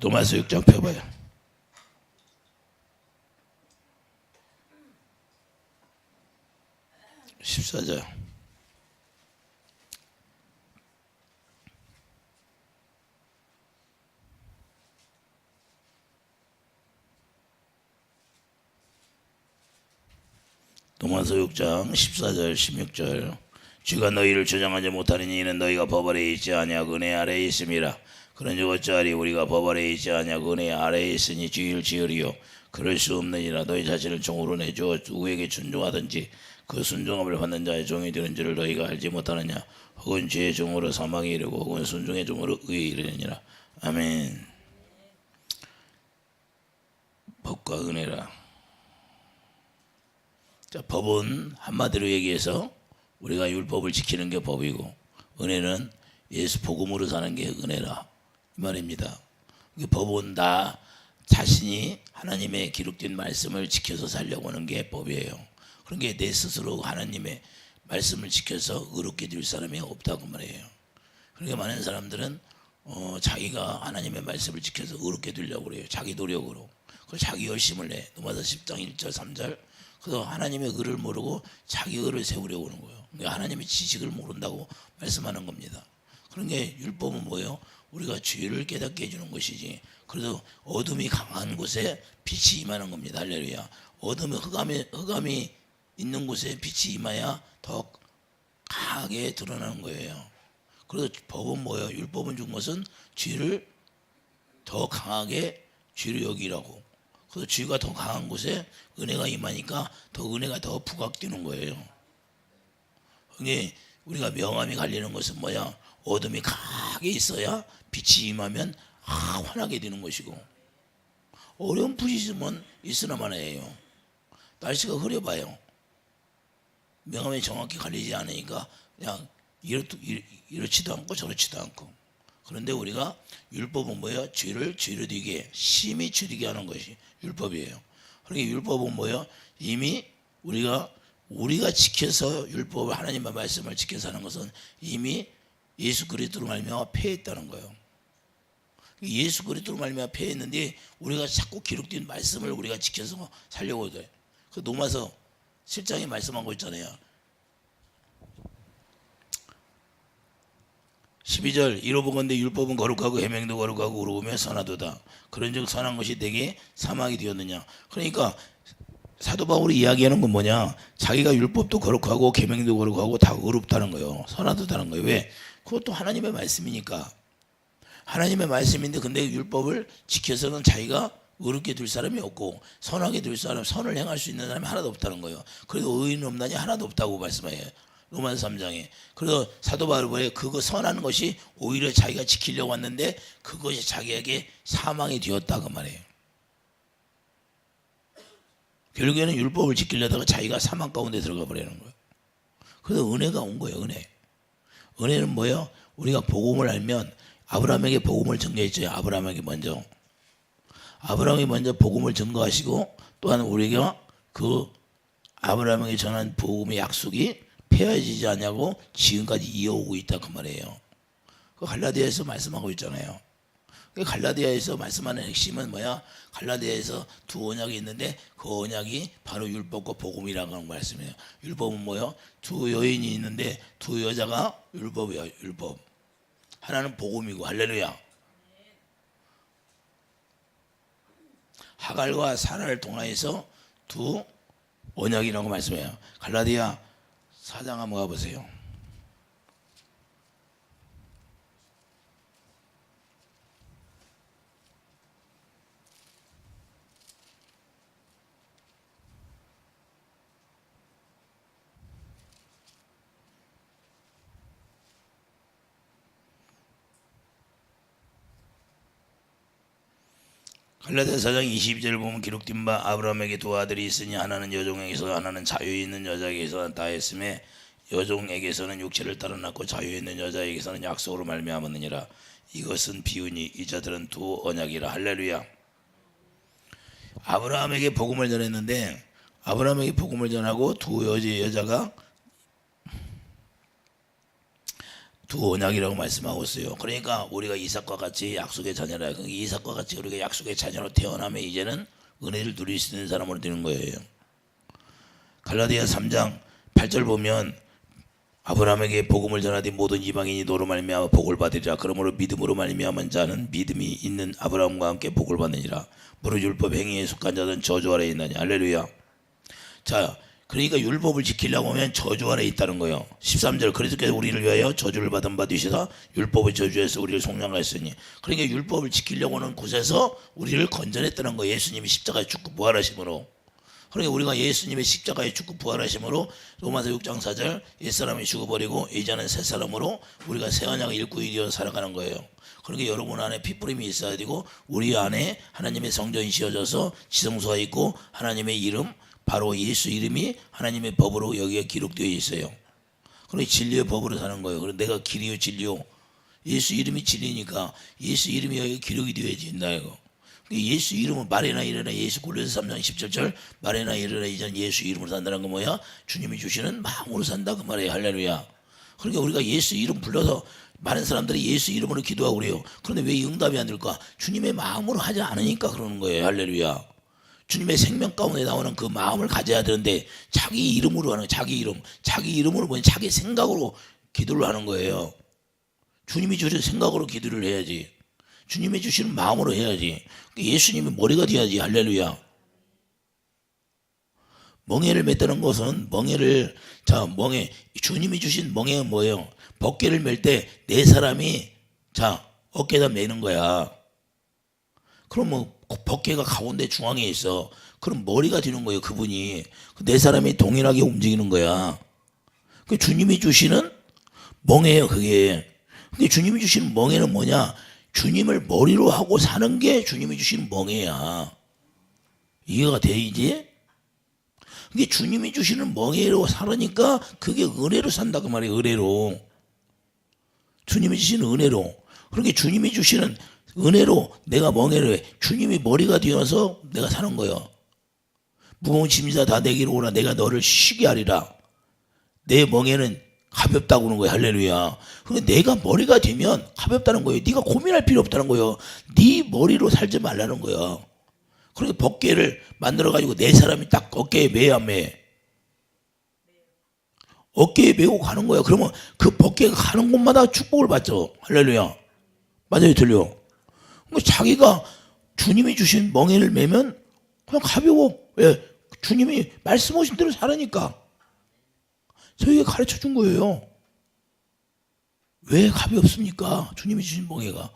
로마서 6장 펴봐요. (14절) 로마서 6장 14절 16절 주가 너희를 주장하지 못하느니 이는 너희가 법 아래에 있지 아니하고 은혜 아래에 있음이라. 그런즉 어찌하리 우리가 법 아래에 있지 아니하고 은혜 아래에 있으니 주의를 지으리요. 그럴 수 없느니라. 너희 자신을 종으로 내주어 누구에게 순종하든지 그 순종함을 받는 자의 종이 되는 줄을 너희가 알지 못하느냐. 혹은 죄의 종으로 사망에 이르고 혹은 순종의 종으로 의에 이르느니라. 아멘. 법과 은혜라. 자, 법은 한마디로 얘기해서 우리가 율법을 지키는 게 법이고, 은혜는 예수 복음으로 사는 게 은혜라 이 말입니다. 법은 나 자신이 하나님의 기록된 말씀을 지켜서 살려고 하는 게 법이에요. 그러니까 내 스스로 하나님의 말씀을 지켜서 의롭게 될 사람이 없다고 말해요. 그러니까 많은 사람들은 자기가 하나님의 말씀을 지켜서 의롭게 되려고 그래요. 자기 노력으로. 그래서 자기 열심을 내. 로마서 10장 1절 3절. 그래서 하나님의 의를 모르고 자기 의를 세우려고 하는 거예요. 그러니까 하나님의 지식을 모른다고 말씀하는 겁니다. 그런 게 율법은 뭐예요? 우리가 죄를 깨닫게 해주는 것이지. 그래서 어둠이 강한 곳에 빛이 임하는 겁니다. 할렐루야. 어둠이 흑암이 있는 곳에 빛이 임해야 더 강하게 드러나는 거예요. 그래서 법은 뭐예요? 율법은 준 것은 죄를 더 강하게 죄를 여기라고. 그래서 죄가 더 강한 곳에 은혜가 임하니까 더 은혜가 더 부각되는 거예요. 이게 우리가 명암이 갈리는 것은 뭐야? 어둠이 강하게 있어야 빛이 임하면 환하게 되는 것이고, 어려운 부딪힘은 있으나만 해요. 날씨가 흐려봐요. 명암이 정확히 갈리지 않으니까 그냥 이렇지도 않고 저렇지도 않고. 그런데 우리가 율법은 뭐야? 죄를 되게 심히 줄이게 하는 것이 율법이에요. 그러니까 율법은 뭐야? 이미 우리가 지켜서 율법을 하나님의 말씀을 지켜서 하는 것은 이미 예수 그리스도로 말미암아 패했다는 거예요. 예수 그리스도로 말미암아 패했는데 우리가 자꾸 기록된 말씀을 우리가 지켜서 살려고 돼. 그 로마서 7장에 말씀한 거 있잖아요. 12절 이로보건대 율법은 거룩하고 계명도 거룩하고 의로우며 선하도다. 그런즉 선한 것이 내게 사망이 되었느냐. 그러니까 사도 바울이 이야기하는 건 뭐냐? 자기가 율법도 거룩하고 계명도 거룩하고 다 의롭다는 거예요. 선하도다는 거예요. 왜? 그것도 하나님의 말씀이니까. 하나님의 말씀인데 근데 율법을 지켜서는 자기가 의롭게 될 사람이 없고 선하게 될 사람, 선을 행할 수 있는 사람이 하나도 없다는 거예요. 그래도 의인은 없나니 하나도 없다고 말씀해요. 로마서 3장에. 그래서 사도 바울이 그거 선한 것이 오히려 자기가 지키려고 왔는데 그것이 자기에게 사망이 되었다고 말해요. 결국에는 율법을 지키려다가 자기가 사망 가운데 들어가 버리는 거예요. 그래서 은혜가 온 거예요. 은혜는 뭐예요? 우리가 복음을 알면 아브라함에게 복음을 전개했죠. 아브라함이 먼저 복음을 전거하시고 또한 우리가 그 아브라함에게 전한 복음의 약속이 폐해지지 않냐고 지금까지 이어오고 있다 그 말이에요. 그 갈라디아에서 말씀하고 있잖아요. 그 갈라디아에서 말씀하는 핵심은 뭐야? 갈라디아에서 두 언약이 있는데 그 언약이 바로 율법과 복음이라고 하는 말씀이에요. 율법은 뭐예요? 두 여인이 있는데 두 여자가 율법이에요. 율법. 하나는 복음이고. 할렐루야. 하갈과 사라를 통하여서 두 언약이라고 말씀해요. 갈라디아 4장 한번 가보세요. 갈라디아 4장 22절을 보면 기록된 바 아브라함에게 두 아들이 있으니 하나는 여종에게서 하나는 자유에 있는 여자에게서 나했음에 여종에게서는 육체를 따라 낳고 자유에 있는 여자에게서는 약속으로 말미암았느니라. 이것은 비유니 이 자들은 두 언약이라. 할렐루야. 아브라함에게 복음을 전했는데 아브라함에게 복음을 전하고 두 두 언약이라고 말씀하고 있어요. 그러니까 우리가 이삭과 같이 약속의 자녀라. 이삭과 같이 우리가 약속의 자녀로 태어나면 이제는 은혜를 누릴 수 있는 사람으로 되는 거예요. 갈라디아 3장 8절 보면 아브라함에게 복음을 전하되 모든 이방인이 너로 말미암아 복을 받으리라. 그러므로 믿음으로 말미암은 자는 믿음이 있는 아브라함과 함께 복을 받느니라. 무릇 율법 행위에 속한 자는 저주 아래에 있나니. 할렐루야. 자, 그러니까 율법을 지키려고 하면 저주 아래에 있다는 거예요. 13절 그리스도께서 우리를 위하여 저주를 받은 바 되시사 율법의 저주에서 우리를 속량하였으니. 그러니까 율법을 지키려고 하는 곳에서 우리를 건져냈다는 거예요. 예수님이 십자가에 죽고 부활하심으로. 그러니까 우리가 예수님의 십자가에 죽고 부활하심으로 로마서 6장 4절 옛사람이 죽어버리고 이제는 새사람으로 우리가 새 언약의 일꾼이 되어 살아가는 거예요. 그러니까 여러분 안에 피뿌림이 있어야 되고 우리 안에 하나님의 성전이 지어져서 지성소가 있고 하나님의 이름 바로 예수 이름이 하나님의 법으로 여기에 기록되어 있어요. 그러니까 진리의 법으로 사는 거예요. 그래서 내가 길이요 진리요. 예수 이름이 진리니까 예수 이름이 여기 기록이 되어진다 이거. 예수 이름은 말해나 이래나 예수 골로새 3장 17절 말해나 이래나 이전 예수 이름으로 산다는 거 뭐야? 주님이 주시는 마음으로 산다 그 말이에요. 할렐루야. 그러니까 우리가 예수 이름 불러서 많은 사람들이 예수 이름으로 기도하고 그래요. 그런데 왜 응답이 안 될까? 주님의 마음으로 하지 않으니까 그러는 거예요. 할렐루야. 주님의 생명 가운데 나오는 그 마음을 가져야 되는데 자기 이름으로 하는 자기 이름으로 뭐냐 자기 생각으로 기도를 하는 거예요. 주님이 주신 생각으로 기도를 해야지. 주님이 주시는 마음으로 해야지. 예수님이 머리가 돼야지. 할렐루야. 멍에를 맸다는 것은 멍에 주님이 주신 멍에는 뭐예요? 벗개를 맬 때 네 사람이 어깨에다 매는 거야. 그럼 뭐 벗개가 가운데 중앙에 있어. 그럼 머리가 되는 거예요. 그분이 네 사람이 동일하게 움직이는 거야. 그 주님이 주시는 멍에예요. 그게. 근데 주님이 주시는 멍에는 뭐냐? 주님을 머리로 하고 사는 게 주님이 주신 멍에야. 이해가 돼 이제? 그게 주님이 주시는 멍에로 살으니까 그게 은혜로 산다 그 말이에요. 은혜로. 주님이 주시는 은혜로. 그렇게 주님이 주시는 은혜로 내가 멍에로 해. 주님이 머리가 되어서 내가 사는 거예요. 무거운 짐이다 다 내게로 오라. 내가 너를 쉬게 하리라. 내 멍에는 가볍다고 하는 거예요. 할렐루야. 그러니까 내가 머리가 되면 가볍다는 거예요. 네가 고민할 필요 없다는 거예요. 네 머리로 살지 말라는 거예요. 그러니까 벗개를 만들어가지고 네 사람이 딱 어깨에 매야 매. 어깨에 메고 가는 거야. 그러면 그 벗개가 가는 곳마다 축복을 받죠. 할렐루야. 맞아요, 틀려. 자기가 주님이 주신 멍에를 매면 그냥 가벼워. 왜? 주님이 말씀하신 대로 살으니까. 저희가 가르쳐 준 거예요. 왜 가볍습니까? 주님이 주신 멍에가.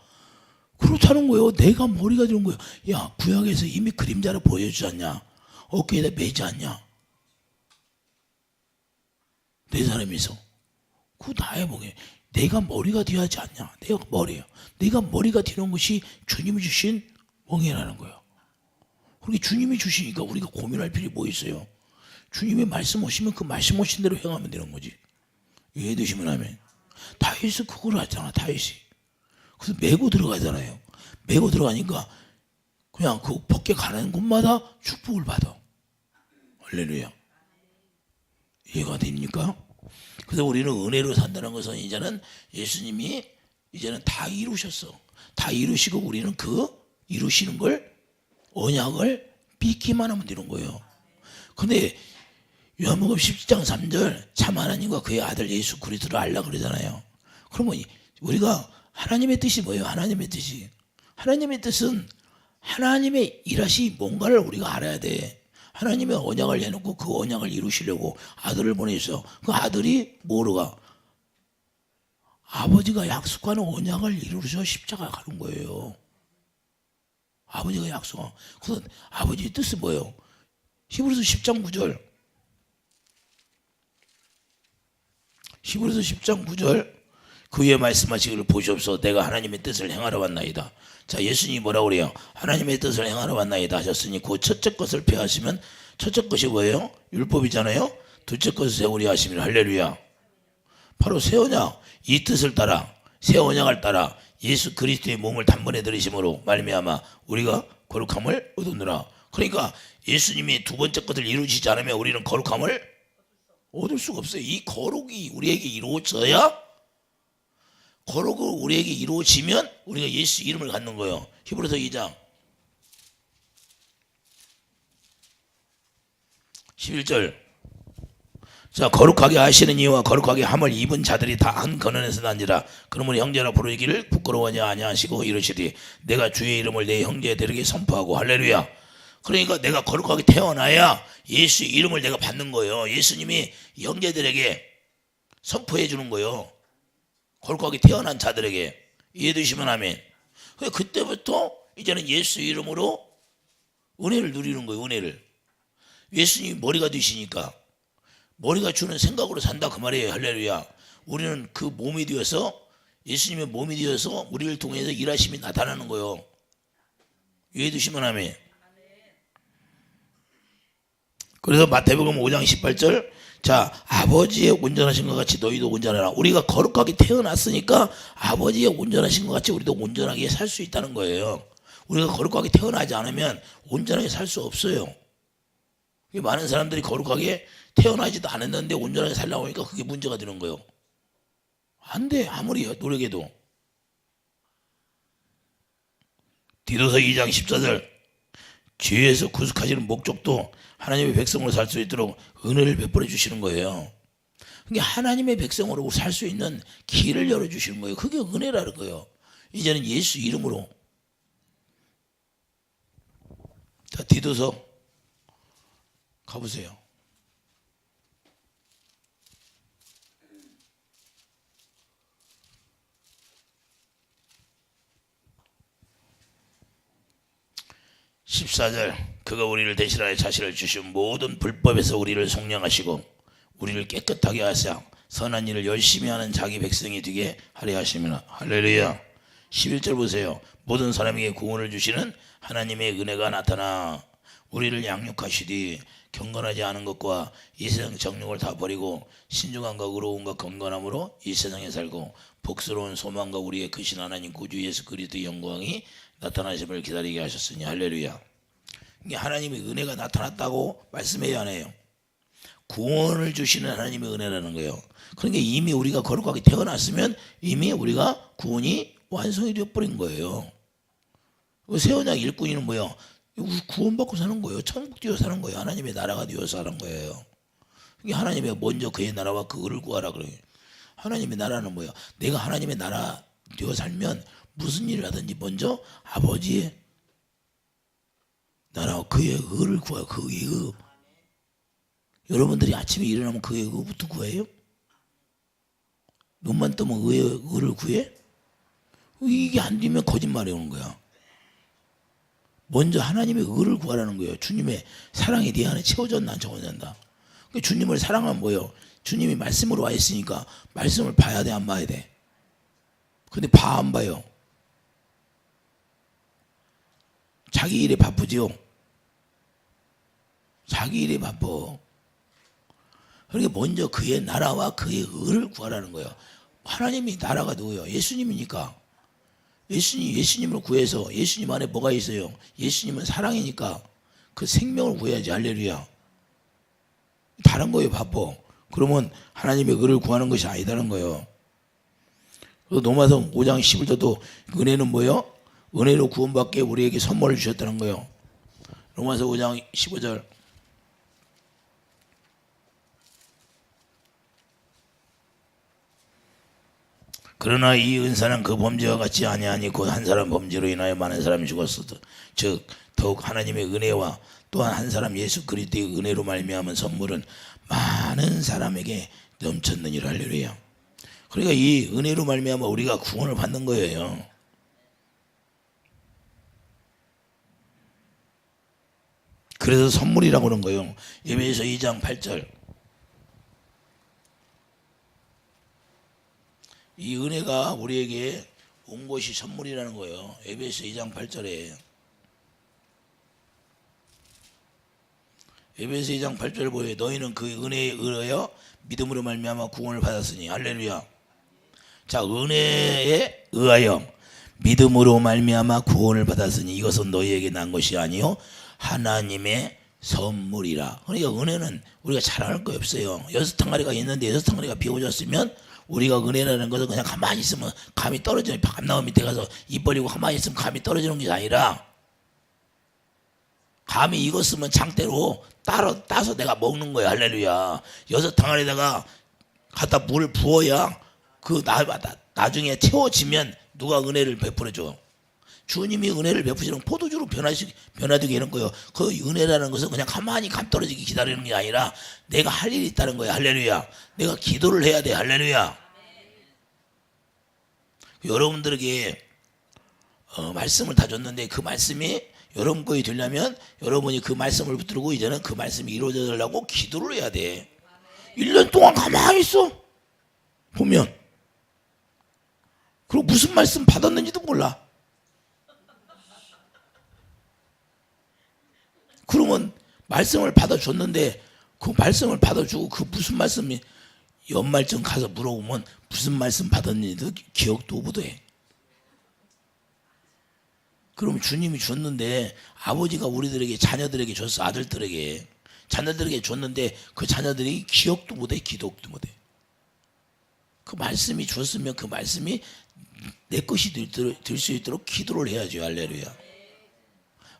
그렇다는 거예요. 내가 머리가 되는 거예요. 야, 구약에서 이미 그림자를 보여주지 않냐? 어깨에다 매지 않냐? 네 사람이서. 그거 나의 멍에. 내가 머리가 되어야 하지 않냐? 내가 머리예요. 내가 머리가 되는 것이 주님이 주신 멍에라는 거예요. 그렇게 주님이 주시니까 우리가 고민할 필요가 뭐 있어요? 주님의 말씀 오시면 그 말씀 오신 대로 행하면 되는 거지. 이해되시면 하면. 다윗은 그걸 하잖아. 다윗이. 그래서 메고 들어가잖아요. 메고 들어가니까 그냥 그 벗게 가는 곳마다 축복을 받아. 할렐루야. 이해가 됩니까? 그래서 우리는 은혜로 산다는 것은 이제는 예수님이 이제는 다 이루셨어. 다 이루시고 우리는 그 이루시는 걸 언약을 믿기만 하면 되는 거예요. 근데 요한복음 17장 3절 참 하나님과 그의 아들 예수 그리스도를 알라 그러잖아요. 그러면 우리가 하나님의 뜻이 뭐예요? 하나님의 뜻이. 하나님의 뜻은 하나님의 일하시 뭔가를 우리가 알아야 돼. 하나님의 언약을 내놓고 그 언약을 이루시려고 아들을 보내셔. 그 아들이 뭐로 가? 아버지가 약속하는 언약을 이루셔 십자가 가는 거예요. 아버지가 약속한. 그래서 아버지의 뜻은 뭐예요? 히브리서 10장 9절. 히브리서 10장 9절. 그 위에 말씀하시기를 보시옵소서 내가 하나님의 뜻을 행하러 왔나이다. 자, 예수님이 뭐라고 그래요? 하나님의 뜻을 행하러 왔나이다 하셨으니 그 첫째 것을 폐하시면 첫째 것이 뭐예요? 율법이잖아요. 둘째 것을 세우리 하시면 할렐루야. 바로 새 언약. 이 뜻을 따라 새 언약을 따라 예수 그리스도의 몸을 단번에 들이심으로 말미암아 우리가 거룩함을 얻었노라. 그러니까 예수님이 두 번째 것을 이루시지 않으면 우리는 거룩함을 얻을 수가 없어요. 이 거룩이 우리에게 이루어져야 거룩을 우리에게 이루어지면 우리가 예수 이름을 갖는 거예요. 히브리서 2장 11절. 자, 거룩하게 하시는 이와 거룩하게 함을 입은 자들이 다 한 근원에서 난지라. 그러므로 형제라 부르기를 부끄러워하지 아니하시고 이르시리 내가 주의 이름을 내 형제들에게 선포하고. 할렐루야. 그러니까 내가 거룩하게 태어나야 예수 이름을 내가 받는 거예요. 예수님이 형제들에게 선포해 주는 거예요. 거룩하게 태어난 자들에게. 이해되시면 아멘. 그때부터 이제는 예수 이름으로 은혜를 누리는 거예요. 은혜를. 예수님이 머리가 되시니까 머리가 주는 생각으로 산다 그 말이에요. 할렐루야. 우리는 그 몸이 되어서 예수님의 몸이 되어서 우리를 통해서 일하심이 나타나는 거예요. 이해되시면 아멘. 그래서 마태복음 5장 18절. 자, 아버지의 온전하신 것 같이 너희도 온전하라. 우리가 거룩하게 태어났으니까 아버지의 온전하신 것 같이 우리도 온전하게 살 수 있다는 거예요. 우리가 거룩하게 태어나지 않으면 온전하게 살 수 없어요. 많은 사람들이 거룩하게 태어나지도 않았는데 온전하게 살려고 하니까 그게 문제가 되는 거예요. 안 돼. 아무리 노력해도. 디도서 2장 14절. 죄에서 구속하시는 목적도 하나님의 백성으로 살 수 있도록 은혜를 베풀어 주시는 거예요. 그러니까 하나님의 백성으로 살 수 있는 길을 열어주시는 거예요. 그게 은혜라는 거예요. 이제는 예수 이름으로. 자, 디도서 가보세요. (14절) 그가 우리를 대신하여 자신을 주신 모든 불법에서 우리를 속량하시고 우리를 깨끗하게 하사 선한 일을 열심히 하는 자기 백성이 되게 하려 하심이라. 할렐루야. 11절 보세요. 모든 사람에게 구원을 주시는 하나님의 은혜가 나타나 우리를 양육하시되 경건하지 않은 것과 이 세상 정욕을 다 버리고 신중함과 의로움과 건건함으로 이 세상에 살고 복스러운 소망과 우리의 크신 하나님 구주 예수 그리스도의 영광이 나타나심을 기다리게 하셨으니. 할렐루야. 이게 하나님의 은혜가 나타났다고 말씀해야 하네요. 구원을 주시는 하나님의 은혜라는 거예요. 그러니까 이미 우리가 거룩하게 태어났으면 이미 우리가 구원이 완성이 되어버린 거예요. 새 언약 일꾼이는 뭐야? 구원받고 사는 거예요. 천국 되어 사는 거예요. 하나님의 나라가 되어 사는 거예요. 하나님의 먼저 그의 나라와 그 의를 구하라 그래요. 하나님의 나라는 뭐야? 내가 하나님의 나라 되어 살면 무슨 일을 하든지 먼저 아버지의 나라와 그의 의를 구하요. 그의 의. 여러분들이 아침에 일어나면 그의 의부터 구해요? 눈만 뜨면 의의 의를 구해? 이게 안 되면 거짓말이 오는 거야. 먼저 하나님의 의를 구하라는 거예요. 주님의 사랑이 네 안에 채워졌나 안 채워졌나. 주님을 사랑하면 뭐예요? 주님이 말씀으로 와 있으니까 말씀을 봐야 돼 안 봐야 돼? 근데 봐 안 봐요? 자기 일에 바쁘죠. 자기 일에 바빠. 그러니까 먼저 그의 나라와 그의 의를 구하라는 거예요. 하나님이 나라가 누구예요? 예수님이니까. 예수님을 구해서 예수님 안에 뭐가 있어요? 예수님은 사랑이니까 그 생명을 구해야지. 할렐루야. 다른 거에 바빠. 그러면 하나님의 의를 구하는 것이 아니다는 거예요. 로마서 5장 11절도 은혜는 뭐예요? 은혜로 구원받게 우리에게 선물을 주셨다는 거예요. 로마서 5장 15절. 그러나 이 은사는 그 범죄와 같지 아니하니 곧 한 사람 범죄로 인하여 많은 사람이 죽었으되 즉 더욱 하나님의 은혜와 또한 한 사람 예수 그리스도의 은혜로 말미암은 선물은 많은 사람에게 넘쳤느니라. 할렐루야. 그러니까 이 은혜로 말미암아 우리가 구원을 받는 거예요. 그래서 선물이라고 그런 거예요. 에베소 2장 8절. 이 은혜가 우리에게 온 것이 선물이라는 거예요. 에베소 2장 8절에. 에베소 2장 8절 보여요. 너희는 그 은혜에 의하여 믿음으로 말미암아 구원을 받았으니. 할렐루야. 자, 은혜에 의하여 믿음으로 말미암아 구원을 받았으니 이것은 너희에게 난 것이 아니요 하나님의 선물이라. 그러니까 은혜는 우리가 잘할 거 없어요. 6 항아리가 있는데 6 항아리가 비워졌으면 우리가 은혜라는 것은 그냥 가만히 있으면 감이 떨어지는, 감나무 밑에 가서 입 벌리고 가만히 있으면 감이 떨어지는 게 아니라 감이 익었으면 장대로 따서 내가 먹는 거야. 할렐루야. 여섯 항아리에다가 갖다 물을 부어야 그 나중에 채워지면 누가 은혜를 베풀어줘. 주님이 은혜를 베푸시는 포도주로 변화되게 이런 거예요. 그 은혜라는 것은 그냥 가만히 감 떨어지기 기다리는 게 아니라 내가 할 일이 있다는 거야. 할렐루야. 내가 기도를 해야 돼. 할렐루야. 여러분들에게 말씀을 다 줬는데 그 말씀이 여러분 거에 되려면 여러분이 그 말씀을 붙들고 이제는 그 말씀이 이루어지려고 기도를 해야 돼. 1년 동안 가만히 있어 보면, 그리고 무슨 말씀 받았는지도 몰라. 그러면 말씀을 받아줬는데 그 말씀을 받아주고 그 무슨 말씀이 연말쯤 가서 물어보면 무슨 말씀 받았는지도 기억도 못해. 그럼 주님이 줬는데 아버지가 우리들에게 자녀들에게 줬어. 아들들에게 자녀들에게 줬는데 그 자녀들이 기억도 못해. 기도도 못해. 그 말씀이 줬으면 그 말씀이 내 것이 될 수 있도록 기도를 해야죠. 할렐루야.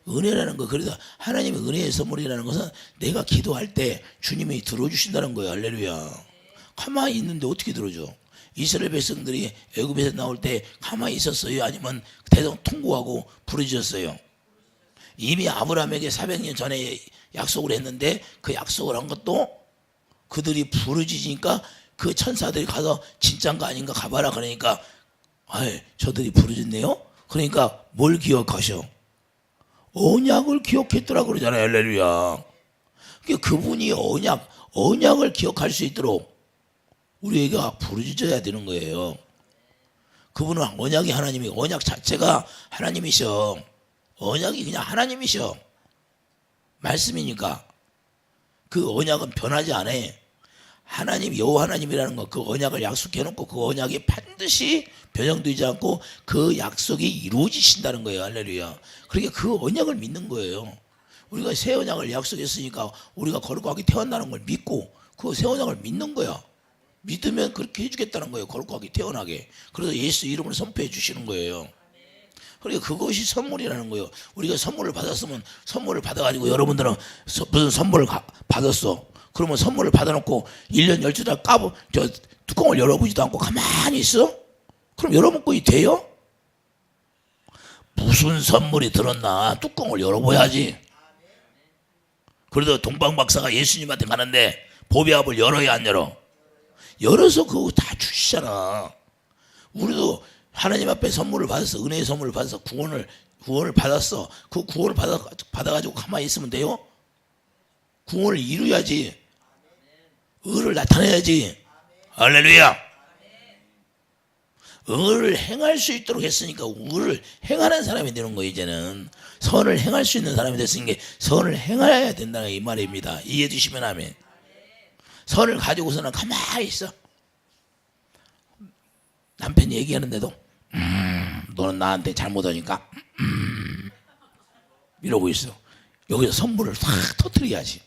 은혜라는 거, 그래서 하나님의 은혜의 선물이라는 것은 내가 기도할 때 주님이 들어주신다는 거예요. 할렐루야. 가만히 있는데 어떻게 들어줘? 이스라엘 백성들이 애굽에서 나올 때 가만히 있었어요? 아니면 대성 통곡하고 부르짖었어요? 이미 아브라함에게 400년 전에 약속을 했는데 그 약속을 한 것도 그들이 부르짖으니까 그 천사들이 가서 진짠가 아닌가 가봐라 그러니까 저들이 부르짖네요? 그러니까 뭘 기억하셔? 언약을 기억했더라 그러잖아요. 할렐루야. 그분이 언약을 기억할 수 있도록 우리가 부르짖어야 되는 거예요. 그분은 언약이 하나님이, 언약 자체가 하나님이셔. 언약이 그냥 하나님이셔. 말씀이니까 그 언약은 변하지 않아. 하나님, 여호와 하나님이라는 거, 그 언약을 약속해놓고 그 언약이 반드시 변형되지 않고 그 약속이 이루어지신다는 거예요. 할렐루야. 그러니까 그 언약을 믿는 거예요. 우리가 새 언약을 약속했으니까 우리가 거룩하게 태어나는 걸 믿고 그 새 언약을 믿는 거야. 믿으면 그렇게 해주겠다는 거예요. 거룩하게 태어나게. 그래서 예수 이름을 선포해 주시는 거예요. 그러니까 그것이 선물이라는 거예요. 우리가 선물을 받았으면 선물을 받아가지고 여러분들은 무슨 선물을 받았어. 그러면 선물을 받아놓고 1년 12달 뚜껑을 열어보지도 않고 가만히 있어? 그럼 여러분 거이 돼요? 무슨 선물이 들었나 뚜껑을 열어봐야지. 그래도 동방박사가 예수님한테 가는데 보배압을 열어야 안 열어? 열어서 그거 다 주시잖아. 우리도 하나님 앞에 선물을 받았어. 은혜의 선물을 받아서 구원을 받았어. 그 구원을 받아가지고 가만히 있으면 돼요? 구원을 이루어야지. 의를 나타내야지. 할렐루야. 의를 행할 수 있도록 했으니까 의를 행하는 사람이 되는 거예요. 이제는 선을 행할 수 있는 사람이 됐으니까 선을 행해야 된다는 이 말입니다. 이해해 주시면 아멘. 선을 가지고서는 가만히 있어. 남편이 얘기하는데도 너는 나한테 잘못하니까 이러고 있어. 여기서 선물을 탁 터뜨려야지.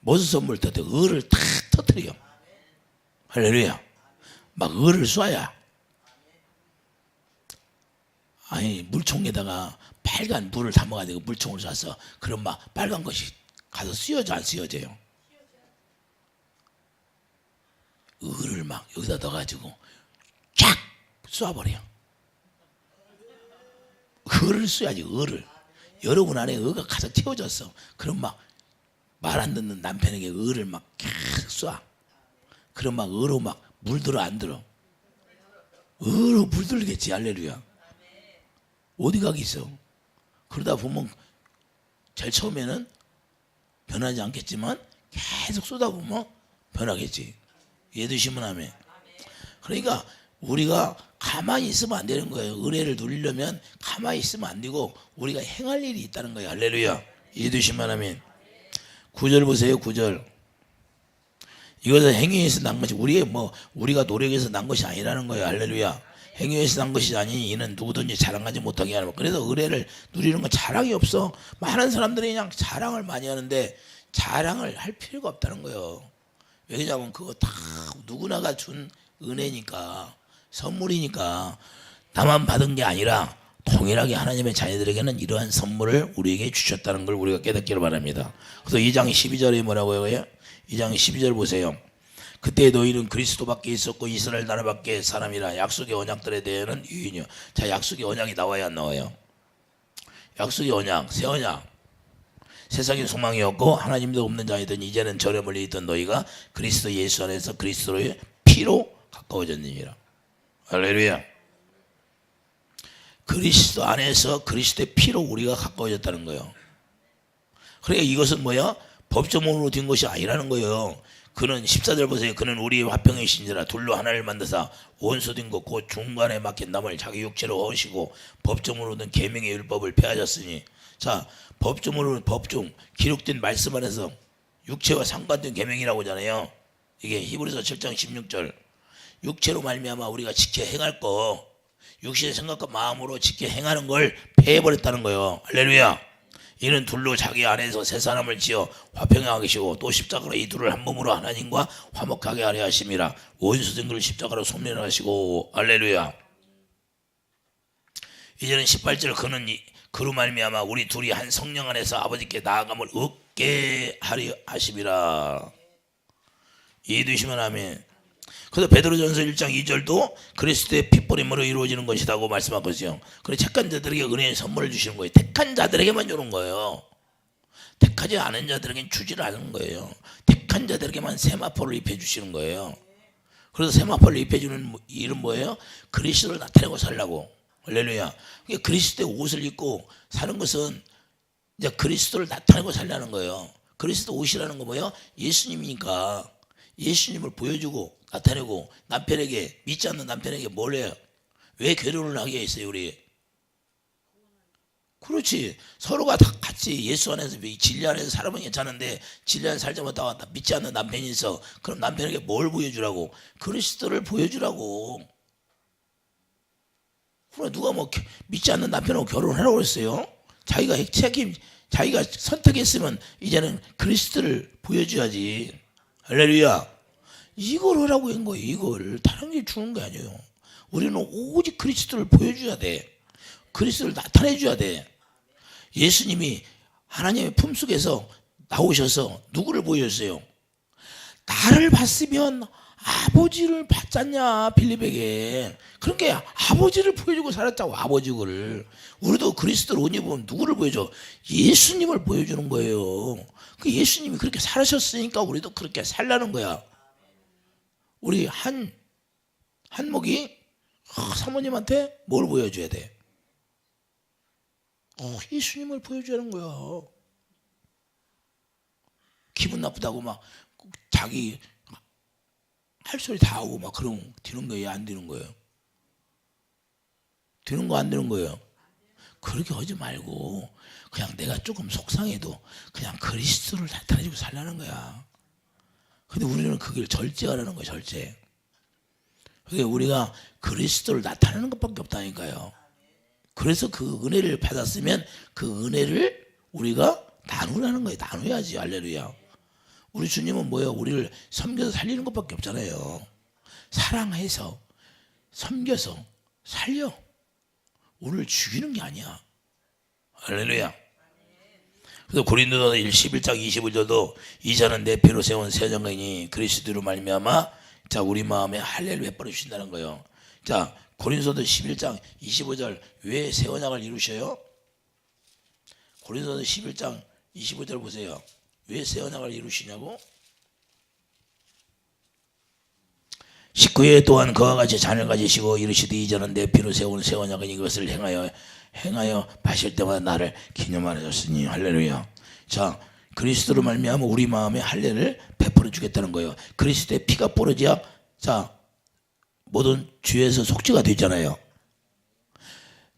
무슨 선물을 터뜨려? 의를 탁 터뜨려. 할렐루야. 막 의를 쏴야. 아니 물총에다가 빨간 물을 담아가지고 물총을 쏴서 그럼 막 빨간 것이 가서 씌워져 안 씌워져요? 의를 막 여기다 넣어가지고 쫙 쏴버려. 의를 쏴야지. 의를. 여러분 안에 의가 가득 채워졌어. 그럼 막 말 안 듣는 남편에게 의를 막 계속 쏴. 그럼 막 의로 막 물들어 안 들어? 의로 물들겠지. 할렐루야. 어디 가겠어? 그러다 보면 제일 처음에는 변하지 않겠지만 계속 쏘다 보면 변하겠지. 이해되시면 하면. 그러니까 우리가 가만히 있으면 안 되는 거예요. 은혜를 누리려면 가만히 있으면 안 되고 우리가 행할 일이 있다는 거예요. 할렐루야. 이해되시면 하면. 9절 보세요. 9절. 이것은 행위에서 난 것이 우리가 노력해서 난 것이 아니라는 거예요. 할렐루야. 행위에서 난 것이 아니니 이는 누구든지 자랑하지 못하게 하는 것. 그래서 은혜를 누리는 건 자랑이 없어. 많은 사람들이 그냥 자랑을 많이 하는데 자랑을 할 필요가 없다는 거예요. 왜냐하면 그거 다 누구나가 준 은혜니까, 선물이니까 나만 받은 게 아니라 동일하게 하나님의 자녀들에게는 이러한 선물을 우리에게 주셨다는 걸 우리가 깨닫기를 바랍니다. 그래서 2장 12절에 뭐라고 해요? 2장 12절 보세요. 그때 너희는 그리스도밖에 있었고 이스라엘 나라밖에 사람이라 약속의 언약들에 대해는 유인이요. 자, 약속의 언약이 나와야 안 나와요? 약속의 언약, 새 언약. 세상에 소망이 없고 하나님도 없는 자이든 이제는 절에 멀리 있던 너희가 그리스도 예수 안에서 그리스도의 피로 가까워졌느니라. 할렐루야. 그리스도 안에서 그리스도의 피로 우리가 가까워졌다는 거예요. 그러니까 이것은 뭐야? 법조문으로 된 것이 아니라는 거예요. 그는 14절 보세요. 그는 우리의 화평의 신지라 둘로 하나를 만드사 원수된 것 곧 중간에 막힌 남을 자기 육체로 얻으시고 법조문으로 된 계명의 율법을 폐하셨으니, 자, 법조문으로 법중 기록된 말씀 안에서 육체와 상관된 계명이라고 하잖아요. 이게 히브리서 7장 16절. 육체로 말미암아 우리가 지켜 행할 거, 육신의 생각과 마음으로 지켜 행하는 걸 폐해버렸다는 거예요. 할렐루야. 이는 둘로 자기 안에서 새 사람을 지어 화평하게 하시고 또 십자가로 이 둘을 한 몸으로 하나님과 화목하게 하려 하심이라. 원수된 것을 십자가로 소멸하시고. 할렐루야. 이제는 18절. 그는 그로 말미암아 우리 둘이 한 성령 안에서 아버지께 나아감을 얻게 하려 하심이라. 이해되시면 아멘. 그래서 베드로전서 1장 2절도 그리스도의 핏버림으로 이루어지는 것이라고 말씀하거든요. 그래, 택한 자들에게 은혜의 선물을 주시는 거예요. 택한 자들에게만 주는 거예요. 택하지 않은 자들에게는 주지를 않는 거예요. 택한 자들에게만 세마포를 입혀주시는 거예요. 그래서 세마포를 입혀주는 일은 뭐예요? 그리스도를 나타내고 살라고. 할렐루야. 그러니까 그리스도의 옷을 입고 사는 것은 이제 그리스도를 나타내고 살라는 거예요. 그리스도 옷이라는 거 뭐예요? 예수님이니까 예수님을 보여주고 나타내고, 남편에게, 믿지 않는 남편에게 뭘 해요? 왜 결혼을 하게 했어요, 우리? 그렇지. 서로가 다 같이 예수 안에서, 진리 안에서 살아보면 괜찮은데 진리 안에서 살자마자 믿지 않는 남편이 있어. 그럼 남편에게 뭘 보여주라고? 그리스도를 보여주라고. 그럼 누가 뭐 믿지 않는 남편하고 결혼하라고 했어요? 자기가 자기가 선택했으면 이제는 그리스도를 보여줘야지. 할렐루야. 이걸 하라고 한 거예요. 이걸 다른 게 주는 게 아니에요. 우리는 오직 그리스도를 보여줘야 돼. 그리스도를 나타내줘야 돼. 예수님이 하나님의 품속에서 나오셔서 누구를 보여줬어요? 나를 봤으면 아버지를 봤잖냐, 빌립에게. 그러니까 아버지를 보여주고 살았자고, 아버지를. 우리도 그리스도를 옷 입으면 누구를 보여줘? 예수님을 보여주는 거예요. 그 예수님이 그렇게 살으셨으니까 우리도 그렇게 살라는 거야. 우리 한목이 사모님한테 뭘 보여줘야 돼? 예수님을 보여주는 거야. 기분 나쁘다고 막 자기 할 소리 다 하고 막 그럼 되는 거예요? 안 되는 거예요? 되는 거 안 되는 거예요? 그렇게 하지 말고 그냥 내가 조금 속상해도 그냥 그리스도를 나타내주고 살라는 거야. 근데 우리는 그걸 절제하라는 거예요. 절제. 그러니까 우리가 그리스도를 나타내는 것밖에 없다니까요. 그래서 그 은혜를 받았으면 그 은혜를 우리가 나누라는 거예요. 나눠야지. 할렐루야. 우리 주님은 뭐예요? 우리를 섬겨서 살리는 것밖에 없잖아요. 사랑해서 섬겨서 살려. 우리를 죽이는 게 아니야. 할렐루야. 그래서 고린도서 11장 25절도 이자는 내 피로 세운 새 정령이니 그리스도로 말미암아 자 우리 마음에 할례를 베풀어 주신다는 거예요. 자, 고린도서 11장 25절 왜 새 언약을 이루셔요? 고린도서 11장 25절 보세요. 왜 새 언약을 이루시냐고? 19회 또한 그와 같이 잔을 가지시고 이르시되 이자는 내 피로 세운 새 언약은 이것을 행하여 마실 때마다 나를 기념하여 줬으니. 할렐루야. 자, 그리스도로 말미암아 우리 마음에 할례를 베풀어 주겠다는 거예요. 그리스도의 피가 뿌려져야 자 모든 죄에서 속죄가 되잖아요.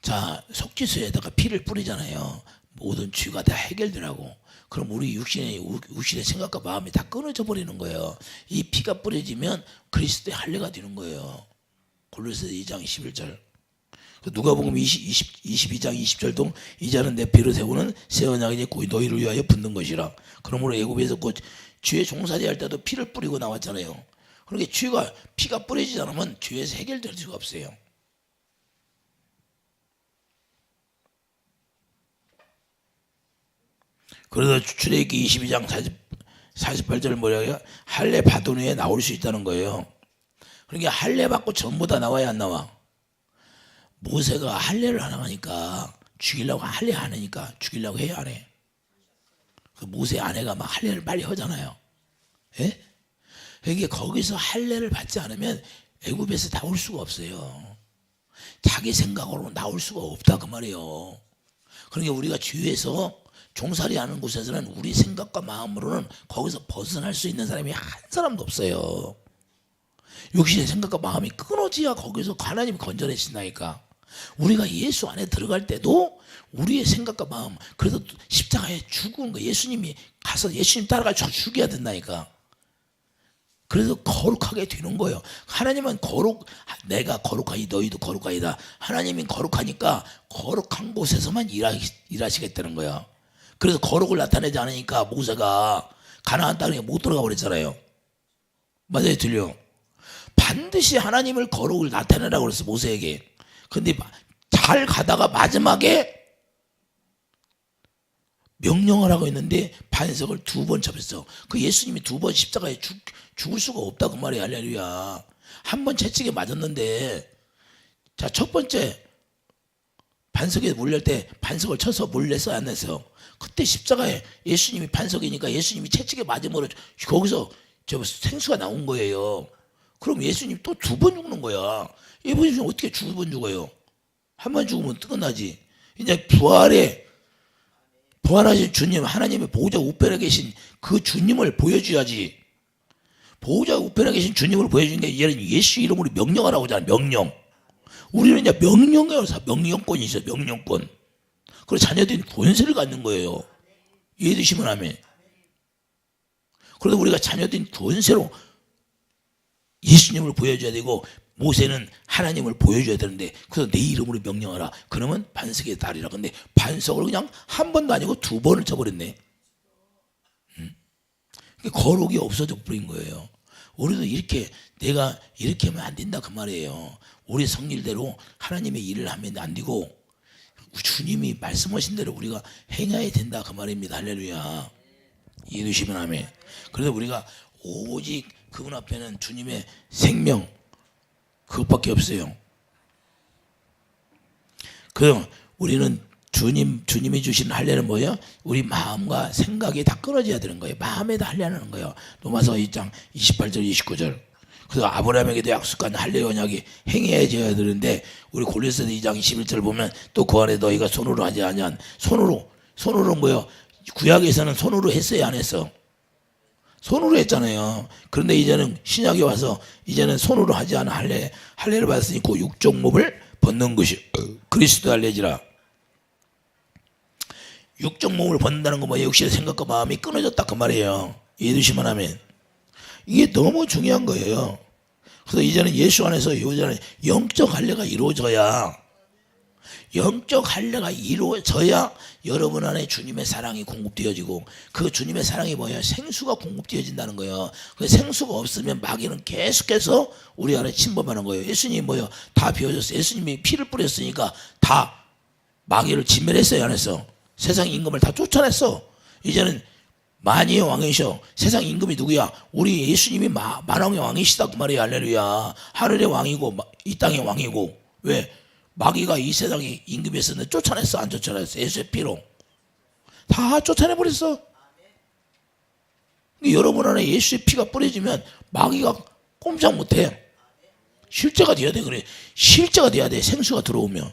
자, 속죄소에다가 피를 뿌리잖아요. 모든 죄가 다 해결되라고. 그럼 우리 육신의 생각과 마음이 다 끊어져 버리는 거예요. 이 피가 뿌려지면 그리스도의 할례가 되는 거예요. 골로새서 2장 11절. 누가복음 22장 20절도 이자는 내 피로 세우는 새 언약이니 곧 너희를 위하여 붓는 것이라. 그러므로 애굽에서 곧 주의 종살이 할 때도 피를 뿌리고 나왔잖아요. 그러니까 죄가 피가 뿌려지지 않으면 죄에서 해결될 수가 없어요. 그래서 출애굽기 22장 48절 뭐라고요? 할례 받은 후에 나올 수 있다는 거예요. 그러니까 할례 받고 전부 다 나와야 안 나와? 모세가 할례를 안 하니까 죽이려고 할례 안 하니까 죽이려고 해야 안 해? 그 모세 아내가 막 할례를 빨리 하잖아요. 예? 그러니까 거기서 할례를 받지 않으면 애굽에서 나올 수가 없어요. 자기 생각으로 나올 수가 없다 그 말이에요. 그러니까 우리가 죄에서 종살이하는 곳에서는 우리 생각과 마음으로는 거기서 벗어날 수 있는 사람이 한 사람도 없어요. 육신의 생각과 마음이 끊어지야 거기서 하나님이 건져내신다니까. 우리가 예수 안에 들어갈 때도 우리의 생각과 마음, 그래서 십자가에 죽은 거 예수님이 가서 예수님 따라가서 죽여야 된다니까. 그래서 거룩하게 되는 거예요. 하나님은 내가 거룩하니 너희도 거룩하이다. 하나님이 거룩하니까 거룩한 곳에서만 일하시겠다는 거야. 그래서 거룩을 나타내지 않으니까 모세가 가나안 땅에 못 들어가 버렸잖아요. 맞아요, 들려? 반드시 하나님을 거룩을 나타내라고 그랬어 모세에게. 근데 잘 가다가 마지막에 명령을 하고 있는데 반석을 2번 접했어. 그 예수님이 2번 십자가에 죽을 수가 없다 그 말이야. 할렐루야. 한 번 채찍에 맞았는데, 자, 첫 번째 반석에 물릴 때 반석을 쳐서 물렸어 안 냈어? 그때 십자가에 예수님이 반석이니까 예수님이 채찍에 맞음으로 거기서 저 생수가 나온 거예요. 그럼 예수님 또 2번 죽는 거야. 예수님 어떻게 2번 죽어요? 한 번 죽으면 끝나지. 이제 부활하신 주님, 하나님의 보호자 우편에 계신 그 주님을 보여줘야지. 보호자 우편에 계신 주님을 보여주는 게 이제는 예수 이름으로 명령하라고 하잖아. 명령. 우리는 이제 명령권이 있어요. 명령권. 그리고 자녀들이 권세를 갖는 거예요. 이해되시면 아멘. 그래서 우리가 자녀들이 권세로 예수님을 보여줘야 되고, 모세는 하나님을 보여줘야 되는데, 그래서 내 이름으로 명령하라. 그러면 반석의 달이라. 근데 반석을 그냥 한 번도 아니고 2번을 쳐버렸네. 거룩이 없어져 버린 거예요. 우리도 내가 이렇게 하면 안 된다 그 말이에요. 우리 성질대로 하나님의 일을 하면 안 되고, 주님이 말씀하신 대로 우리가 행해야 된다 그 말입니다. 할렐루야. 이해되시면 아멘. 그래서 우리가 오직 그분 앞에는 주님의 생명 그것밖에 없어요. 그럼 우리는 주님이 주신 할례는 뭐예요? 우리 마음과 생각이 다 끊어져야 되는 거예요. 마음에 다 할례하는 거예요. 로마서 2장 28절 29절. 그래서 아브라함에게도 약속한 할례 언약이 행해져야 되는데, 우리 골로새서 2장 21절 보면 또 그 안에 너희가 손으로 하지 아니한, 손으로 뭐예요? 구약에서는 손으로 했어요, 안 했어? 손으로 했잖아요. 그런데 이제는 신약에 와서 이제는 손으로 하지 않은 할례를 받았으니 그 육적 몸을 벗는 것이 그리스도 할례지라. 육적 몸을 벗는다는 건 뭐예요? 육신의 생각과 마음이 끊어졌다 그 말이에요. 이해되시면 하면 이게 너무 중요한 거예요. 그래서 이제는 예수 안에서 이제는 영적 할례가 이루어져야, 영적 할례가 이루어져야 여러분 안에 주님의 사랑이 공급되어지고, 그 주님의 사랑이 뭐예요? 생수가 공급되어진다는 거예요. 그 생수가 없으면 마귀는 계속해서 우리 안에 침범하는 거예요. 예수님이 뭐예요? 다 비워졌어요. 예수님이 피를 뿌렸으니까 다 마귀를 진멸했어요, 안 했어? 세상 임금을 다 쫓아냈어. 이제는 만유의 왕이셔. 세상 임금이 누구야? 우리 예수님이 만왕의 왕이시다 그 말이야. 할렐루야. 하늘의 왕이고 이 땅의 왕이고. 왜? 마귀가 이 세상의 임금이었는데 쫓아냈어, 안 쫓아냈어? 예수의 피로 다 쫓아내버렸어. 여러분 안에 예수의 피가 뿌려지면 마귀가 꼼짝 못해. 실제가 돼야 돼. 그래, 실제가 돼야 돼. 생수가 들어오면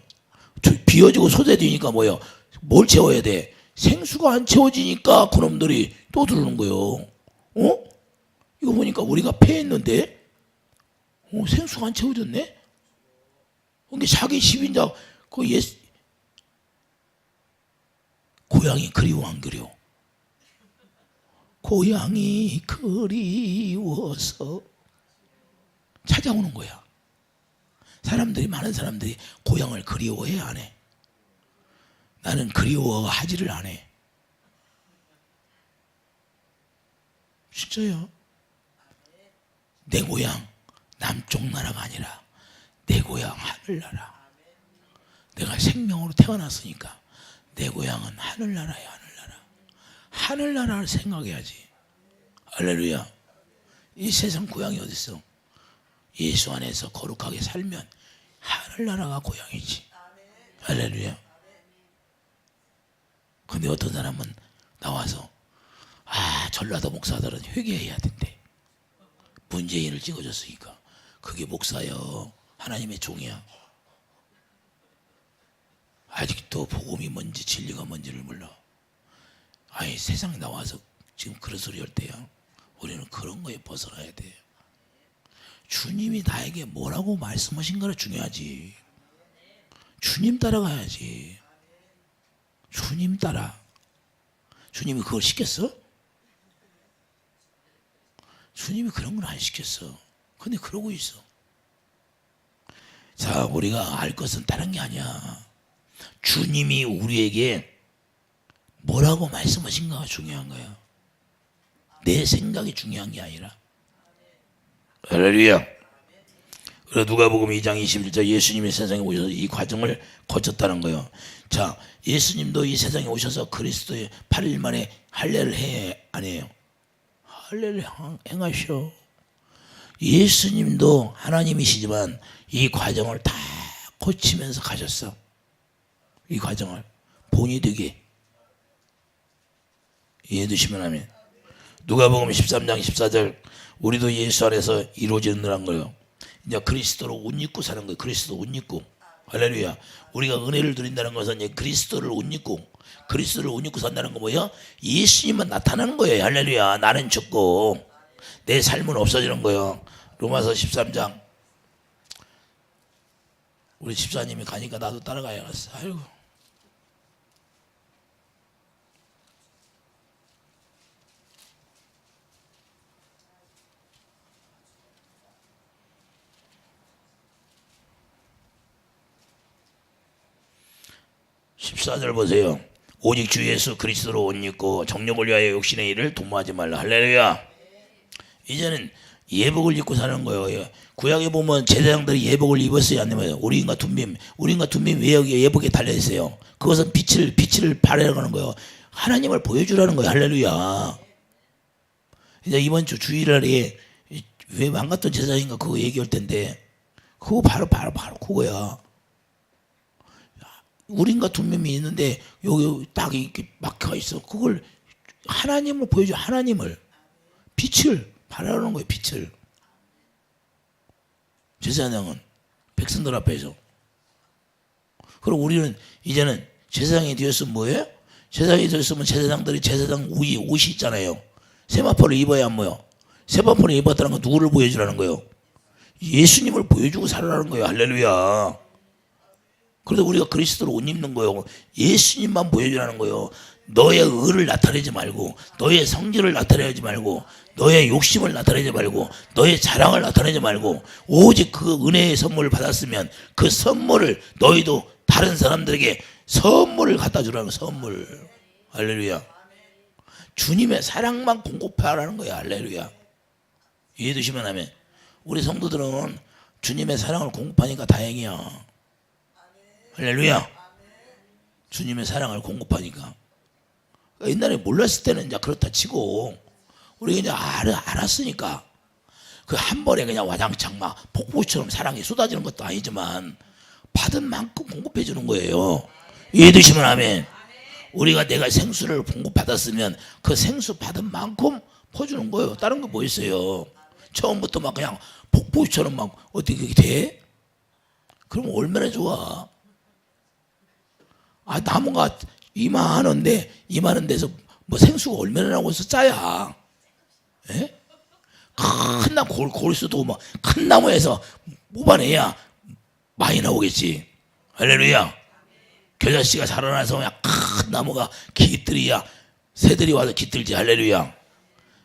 비워지고 소재되니까 뭐예요? 뭘 채워야 돼? 생수가 안 채워지니까 그놈들이 또 들어오는 거예요. 이거 보니까 우리가 패했는데 생수가 안 채워졌네? 그러니까 자기 10인자 고향이 그리워 안 그리워? 고향이 그리워서 찾아오는 거야. 많은 사람들이 고향을 그리워해 안 해? 나는 그리워하지를 안 해. 진짜야. 내 고향 남쪽 나라가 아니라 내 고향 하늘나라. 내가 생명으로 태어났으니까 내 고향은 하늘나라야. 하늘나라. 하늘나라를 생각해야지. 할렐루야. 이 세상 고향이 어디 있어? 예수 안에서 거룩하게 살면 하늘나라가 고향이지. 할렐루야. 근데 어떤 사람은 나와서 전라도 목사들은 회개해야 된대. 문재인을 찍어줬으니까. 그게 목사여. 하나님의 종이야. 아직도 복음이 뭔지 진리가 뭔지를 몰라. 아니 세상에 나와서 지금 그런 소리 할 때야. 우리는 그런 거에 벗어나야 돼. 주님이 나에게 뭐라고 말씀하신가가 중요하지. 주님 따라가야지. 주님 따라. 주님이 그걸 시켰어? 주님이 그런 걸 안 시켰어. 근데 그러고 있어. 자, 우리가 알 것은 다른 게 아니야. 주님이 우리에게 뭐라고 말씀하신가가 중요한 거야. 내 생각이 중요한 게 아니라. 할렐루야. 그래서 누가복음 2장 21절 예수님이 세상에 오셔서 이 과정을 거쳤다는 거예요. 자, 예수님도 이 세상에 오셔서 그리스도의 8일 만에 할례를 해 안 해요? 할례를 행하셔. 예수님도 하나님이시지만 이 과정을 다 거치면서 가셨어. 이 과정을 본이 되게. 이해되시면 하면 누가복음 13장 14절 우리도 예수 안에서 이루어지는 거예요. 이제 그리스도로 옷 입고 사는 거예요. 그리스도 옷 입고. 할렐루야. 우리가 은혜를 누린다는 것은 이제 그리스도를 옷 입고, 그리스도를 옷 입고 산다는 거 뭐예요? 예수님만 나타나는 거예요. 할렐루야. 나는 죽고 내 삶은 없어지는 거예요. 로마서 13장. 우리 집사님이 가니까 나도 따라가야겠어. 아이고. (14절) 보세요. 오직 주 예수 그리스도로 옷 입고 정욕을 위하여 욕심의 일을 도모하지 말라. 할렐루야. 이제는 예복을 입고 사는 거예요. 구약에 보면 제사장들이 예복을 입었어요, 안 입어요? 우리인과 둠빔 왜 여기 예복에 달려있어요? 그것은 빛을 발하는 거예요. 하나님을 보여주라는 거예요. 할렐루야. 이제 이번 주 주일날에 왜 망갔던 제사장인가 그거 얘기할 텐데, 그거 바로 그거야. 우린과 둠빔이 있는데 여기 딱 이렇게 막혀 있어. 그걸 하나님을 보여줘. 하나님을 빛을 발하는 거예요. 빛을. 제사장은 백성들 앞에서. 그럼 우리는 이제는 제사장이 되었으면 뭐예요? 제사장이 되었으면 제사장들이 제사장 옷이 있잖아요. 세마포를 입어야 안 뭐요? 세마포를 입었다는 건 누구를 보여주라는 거예요? 예수님을 보여주고 살아라는 거예요. 할렐루야. 그래서 우리가 그리스도로 옷 입는 거예요. 예수님만 보여주라는 거예요. 너의 의를 나타내지 말고, 너의 성질을 나타내지 말고, 너의 욕심을 나타내지 말고, 너의 자랑을 나타내지 말고, 오직 그 은혜의 선물을 받았으면 그 선물을 너희도 다른 사람들에게 선물을 갖다 주라는 선물. 할렐루야. 주님의 사랑만 공급하라는 거야. 할렐루야. 이해되시면 하면 우리 성도들은 주님의 사랑을 공급하니까 다행이야. 할렐루야. 주님의 사랑을 공급하니까. 옛날에 몰랐을 때는 이제 그렇다 치고, 우리가 이제 알았으니까, 그 한 번에 그냥 와장창 막 폭포처럼 사랑이 쏟아지는 것도 아니지만, 받은 만큼 공급해 주는 거예요. 이해되시면 아멘. 우리가 내가 생수를 공급받았으면 그 생수 받은 만큼 퍼주는 거예요. 다른 거 뭐 있어요? 처음부터 막 그냥 폭포처럼 막 어떻게 그게 돼? 그럼 얼마나 좋아. 나무가 이만한데 이만한 데서 뭐 생수가 얼마나 나오고 있어? 짜야. 예? 큰 나무 고리수도 막 큰 나무에서 뽑아내야 많이 나오겠지. 할렐루야. 겨자씨가 자라나서 그냥 큰 나무가 깃들이야 새들이 와서 깃들지. 할렐루야.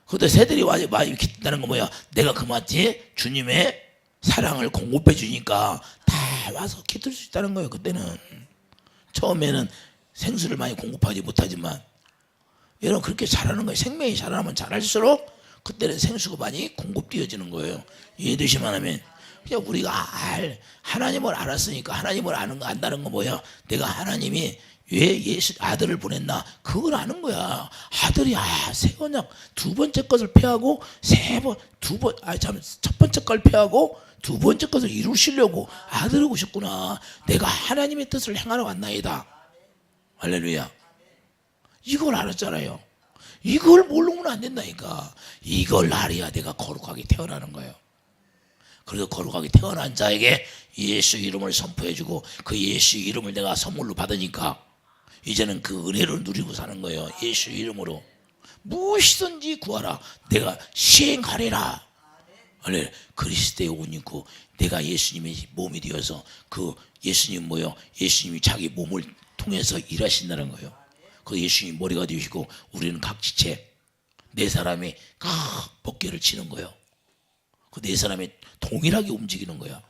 근데 새들이 와서 많이 깃든다는 건 뭐야? 내가 그 맞지? 주님의 사랑을 공급해 주니까 다 와서 깃들 수 있다는 거예요. 그때는 처음에는 생수를 많이 공급하지 못하지만 여러분 그렇게 잘하는 거예요. 생명이 자라면 자랄수록 그때는 생수가 많이 공급되어지는 거예요. 이해되시면 하면 그냥 우리가 하나님을 알았으니까 하나님을 안다는 거 뭐야? 내가 하나님이 왜 예수 아들을 보냈나? 그걸 아는 거야. 아들이 새 언약 두 번째 것을 폐하고 첫 번째 걸 폐하고 두 번째 것을 이루시려고 아들을 오셨구나. 내가 하나님의 뜻을 행하러 왔나이다. 할렐루야. 이걸 알았잖아요. 이걸 모르면 안 된다니까. 이걸 알아야 내가 거룩하게 태어나는 거예요. 그래서 거룩하게 태어난 자에게 예수 이름을 선포해주고 그 예수 이름을 내가 선물로 받으니까 이제는 그 은혜를 누리고 사는 거예요. 예수 이름으로 무엇이든지 구하라 내가 시행하리라. 그리스도의 옷 입고 내가 예수님의 몸이 되어서 그 예수님 뭐요? 예수님이 자기 몸을 통해서 일하신다는 거예요. 그 예수님이 머리가 되시고 우리는 각 지체 네 사람이 각 법궤를 치는 거예요. 그 네 사람이 동일하게 움직이는 거야.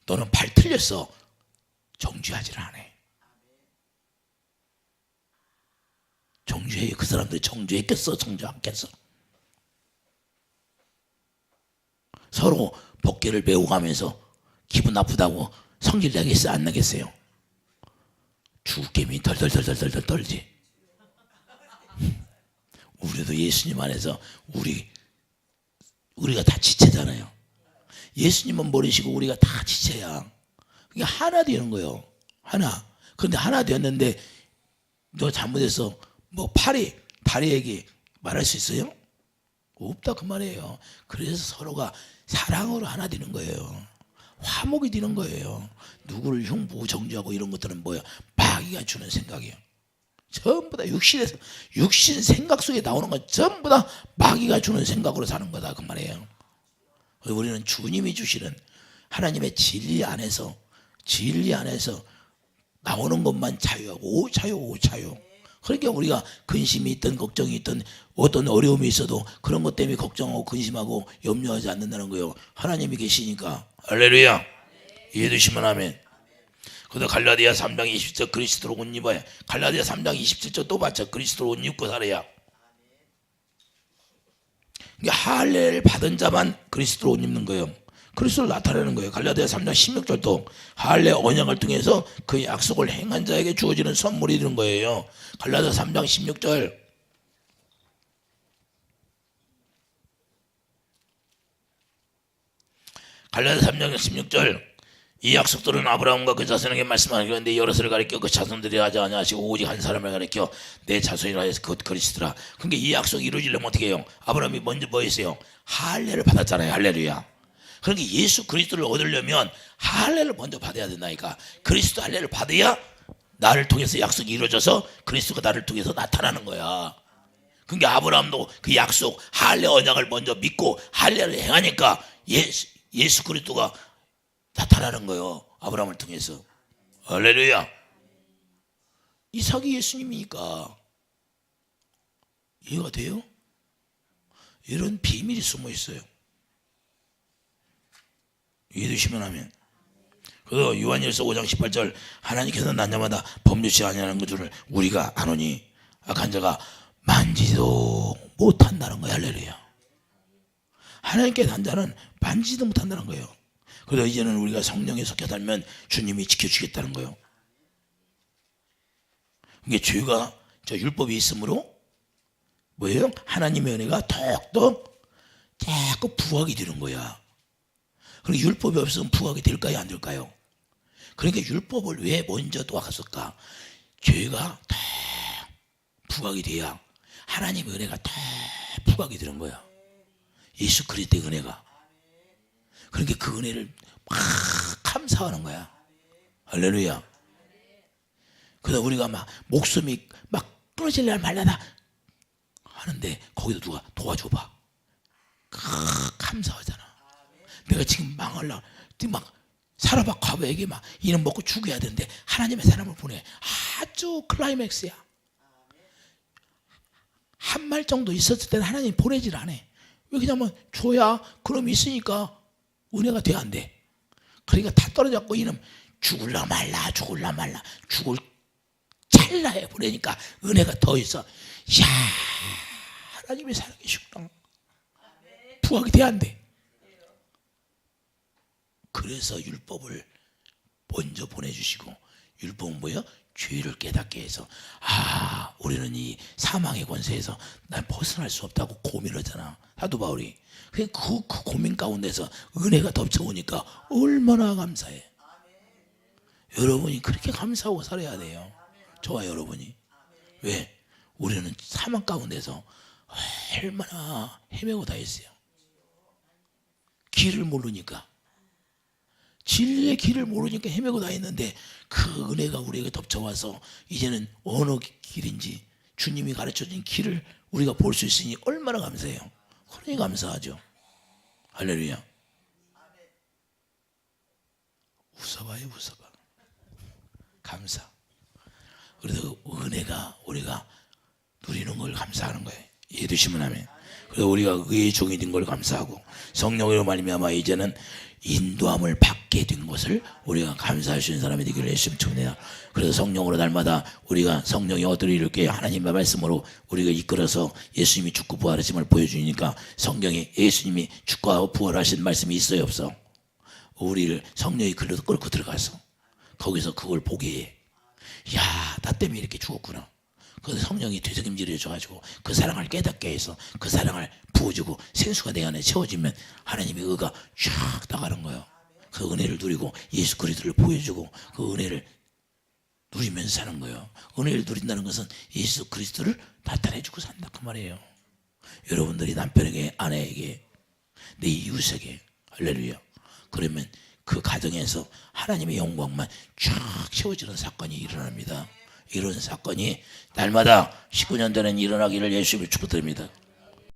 너는 발 틀렸어. 정죄하지를 않아. 정죄해. 그 사람들이 정죄했겠어? 정죄 않겠어? 서로 법궤를 메고 가면서 기분 나쁘다고 성질 내겠어요? 안 내겠어요? 죽게미 덜덜덜덜덜 떨지. 우리도 예수님 안에서 우리가 다 지체잖아요. 예수님은 모르시고 우리가 다 지체야. 그게 하나 되는 거예요. 하나. 그런데 하나 되었는데 너 잘못해서 뭐 다리에게 말할 수 있어요? 없다 그 말이에요. 그래서 서로가 사랑으로 하나 되는 거예요. 화목이 되는 거예요. 누구를 흉보 정죄하고 이런 것들은 뭐야? 마귀가 주는 생각이에요. 전부 다 육신 생각 속에 나오는 건 전부 다 마귀가 주는 생각으로 사는 거다 그 말이에요. 우리는 주님이 주시는 하나님의 진리 안에서 나오는 것만 자유하고 자유. 그러니까 우리가 근심이 있든 걱정이 있든 어떤 어려움이 있어도 그런 것 때문에 걱정하고 근심하고 염려하지 않는다는 거예요. 하나님이 계시니까. 할렐루야. 이해되시면 아멘. 그래서 갈라디아 3장 20절 그리스도로 옷 입어야. 갈라디아 3장 27절 또 받쳐 그리스도로 옷 입고 살아야. 할례를 받은 자만 그리스도로 옷 입는 거예요. 그리스도를 나타내는 거예요. 갈라디아 3장 16절도 할례 언약을 통해서 그 약속을 행한 자에게 주어지는 선물이 되는 거예요. 갈라디아 3장 16절 갈라디아 3장 16절 이 약속들은 아브라함과 그 자손에게 말씀하는 건데 여럿을 가리켜 그 자손들이 하지 아니하시고 오직 한 사람을 가리켜 내 자손이라 해서 그것 그리스도라. 그러니까 이 약속이 이루어지려면 어떻게 해요? 아브라함이 먼저 뭐 했어요? 할례를 받았잖아요. 할렐루야. 그러니까 예수 그리스도를 얻으려면 할례를 먼저 받아야 된다니까. 그리스도 할례를 받아야 나를 통해서 약속이 이루어져서 그리스도가 나를 통해서 나타나는 거야. 그러니까 아브라함도 그 약속 할례 언약을 먼저 믿고 할례를 행하니까 예수 그리스도가 나타나는 거예요. 아브라함을 통해서. 할렐루야. 이삭이 예수님이니까. 이해가 돼요? 이런 비밀이 숨어 있어요. 이해되시면 하면. 그래서 요한일서 5장 18절 하나님께서 난자마다 법률치 아니하는 것을 우리가 아노니 악한 자가 만지도 못한다는 거예요. 할렐루야. 하나님께 난 자는 만지도 못한다는 거예요. 그래서 이제는 우리가 성령에 속해 살면 주님이 지켜주겠다는 거예요. 이게 죄가 율법이 있으므로 뭐예요? 하나님의 은혜가 더욱더 자꾸 부각이 되는 거야. 그리고 율법이 없으면 부각이 될까요? 안 될까요? 그러니까 율법을 왜 먼저 놓았을까? 죄가 더 부각이 돼야 하나님의 은혜가 더 부각이 되는 거야. 예수 그리스도의 은혜가. 그러니까 그 은혜를 막 감사하는 거야. 할렐루야. 그래서 우리가 막 목숨이 막 끊어질래 말라다 하는데 거기도 누가 도와줘봐. 감사하잖아. 내가 지금 망하려고 막 사라바 과부에게 막 이름 먹고 죽여야 되는데 하나님의 사람을 보내. 아주 클라이맥스야. 한 말 정도 있었을 때는 하나님 보내질 않아. 왜 그냥 줘야 그럼 있으니까 은혜가 돼 안 돼? 그러니까 다 떨어졌고 이놈 죽을라 말라 죽을 찰나에 보내니까 은혜가 더 있어. 야 하나님이 살아계시구나. 부각이 돼야 안 돼. 그래서 율법을 먼저 보내주시고, 율법은 뭐예요? 죄를 깨닫게 해서, 우리는 이 사망의 권세에서 난 벗어날 수 없다고 고민하잖아, 사도 바울이. 그 고민 가운데서 은혜가 덮쳐오니까 얼마나 감사해. 여러분이 그렇게 감사하고 살아야 돼요. 저와 여러분이. 왜? 우리는 사망 가운데서 얼마나 헤매고 다녔어요. 길을 모르니까, 진리의 길을 모르니까 헤매고 다녔는데, 그 은혜가 우리에게 덮쳐와서 이제는 어느 길인지 주님이 가르쳐준 길을 우리가 볼 수 있으니 얼마나 감사해요. 그러니 감사하죠. 할렐루야. 웃어봐요, 웃어봐. 감사. 그래서 은혜가 우리가 누리는 걸 감사하는 거예요. 이해되시면 하면. 그래서 우리가 의의 종이 된 걸 감사하고, 성령으로 말미암아 이제는 인도함을 받게 된 것을 우리가 감사할 수 있는 사람이 되기를 예수님 축원합니다. 그래서 성령으로 날마다 우리가 성령이 어디로 이렇게 하나님의 말씀으로 우리가 이끌어서 예수님이 죽고 부활하심을 보여주니까, 성경에 예수님이 죽고 부활하신 말씀이 있어요, 없어? 우리를 성령이 끌고 들어가서 거기서 그걸 보게 해. 야, 나 때문에 이렇게 죽었구나. 그 성령이 되새김질해 줘가지고 그 사랑을 깨닫게 해서 그 사랑을 부어주고 생수가 내 안에 채워지면 하나님의 의가 쫙 나가는 거예요. 그 은혜를 누리고 예수 그리스도를 보여주고 그 은혜를 누리면서 사는 거예요. 은혜를 누린다는 것은 예수 그리스도를 나타내주고 산다, 그 말이에요. 여러분들이 남편에게, 아내에게, 내 이웃에게, 할렐루야. 그러면 그 가정에서 하나님의 영광만 쫙 채워지는 사건이 일어납니다. 이런 사건이 날마다 19년 전엔 일어나기를 예수님을 축복드립니다.